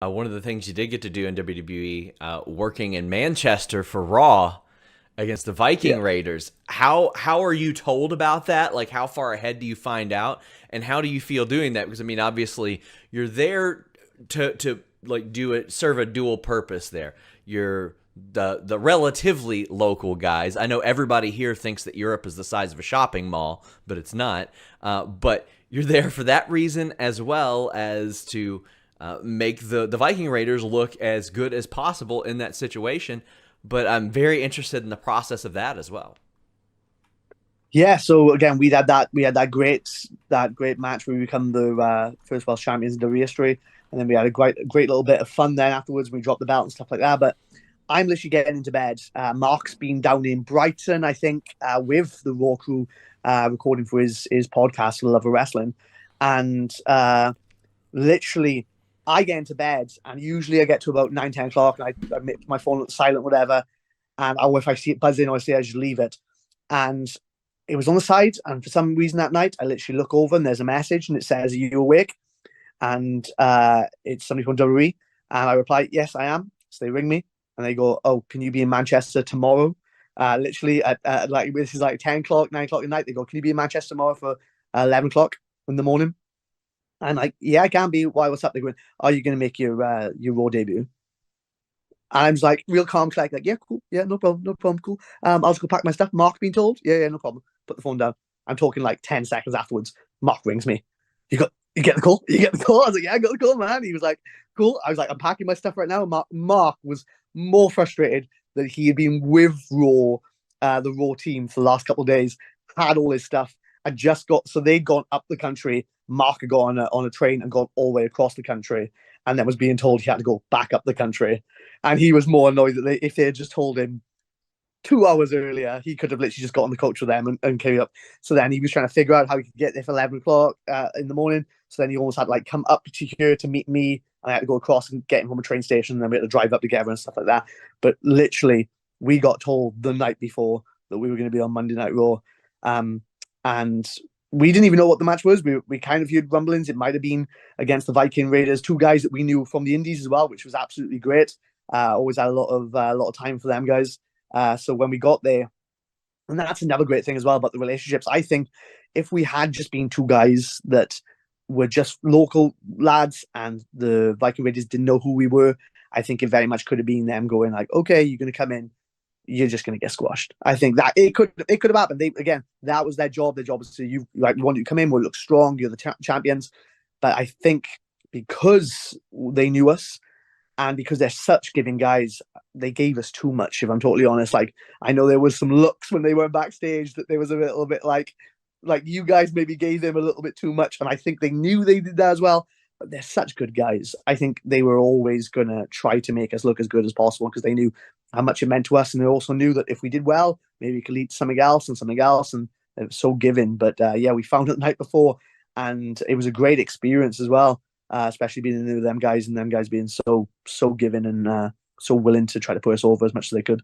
One of the things you did get to do in WWE, working in Manchester for Raw against the Viking Yeah. Raiders. How are you told about that? Like, how far ahead do you find out, and how do you feel doing that? Because I mean, obviously, you're there to like do it, serve a dual purpose. There, you're the relatively local guys. I know everybody here thinks that Europe is the size of a shopping mall, but it's not. But you're there for that reason, as well as to make the Viking Raiders look as good as possible in that situation. But I'm very interested in the process of that as well. Yeah, so again, we had that great match where we become the first Welsh champions in the history, and then we had a great little bit of fun then afterwards. We dropped the belt and stuff like that. But I'm literally getting into bed. Mark's been down in Brighton, I think, with the Raw crew, recording for his podcast, The Love of Wrestling, and literally, I get into bed, and usually I get to about 9, 10 o'clock, and I make my phone silent, whatever, and if I see it buzzing, I say I just leave it, and it was on the side, and for some reason that night, I literally look over and there's a message, and it says, "Are you awake?" And it's somebody from WWE, and I reply, "Yes, I am." So they ring me, and they go, "Oh, can you be in Manchester tomorrow?" Literally at like this is like 10 o'clock, 9 o'clock at night. They go, "Can you be in Manchester tomorrow for 11 o'clock in the morning?" And like, "Yeah, I can be. Why? What's up?" They're going, "Are you going to make your Raw debut?" And I was like, real calm, like, "Yeah, cool. Yeah, no problem, no problem, cool. I'll just go pack my stuff." Mark being told, "Yeah, yeah, no problem." Put the phone down. I'm talking like 10 seconds afterwards. Mark rings me. You get the call? You get the call? I was like, "Yeah, I got the call, man." He was like, "Cool." I was like, "I'm packing my stuff right now." Mark was more frustrated that he had been with the Raw team for the last couple of days, had all his stuff. I just got so they'd gone up the country. Mark had gone on a train and gone all the way across the country, and then was being told he had to go back up the country. And he was more annoyed that if they had just told him 2 hours earlier, he could have literally just got on the coach with them and carried up. So then he was trying to figure out how he could get there for 11 o'clock in the morning. So then he almost had to like come up to here to meet me. And I had to go across and get him from a train station. And then we had to drive up together and stuff like that. But literally, we got told the night before that we were going to be on Monday Night Raw. Um, and we didn't even know what the match was. We kind of heard rumblings. It might have been against the Viking Raiders, two guys that we knew from the Indies as well, which was absolutely great. Always had a lot of time for them guys. So when we got there, and that's another great thing as well about the relationships. I think if we had just been two guys that were just local lads and the Viking Raiders didn't know who we were, I think it very much could have been them going like, "Okay, you're going to come in, you're just going to get squashed." I think that it could have happened. They again, that was their job. Their job was to you like we want you to come in, we'll look strong, you're the champions. But I think because they knew us and because they're such giving guys, they gave us too much. If I'm totally honest, like I know there was some looks when they were backstage that there was a little bit like you guys maybe gave them a little bit too much, and I think they knew they did that as well. But they're such good guys. I think they were always gonna try to make us look as good as possible because they knew how much it meant to us, and they also knew that if we did well, maybe it could lead to something else and something else, and it was so giving. But yeah, we found it the night before, and it was a great experience as well, especially being in with them guys and them guys being so giving and so willing to try to put us over as much as they could.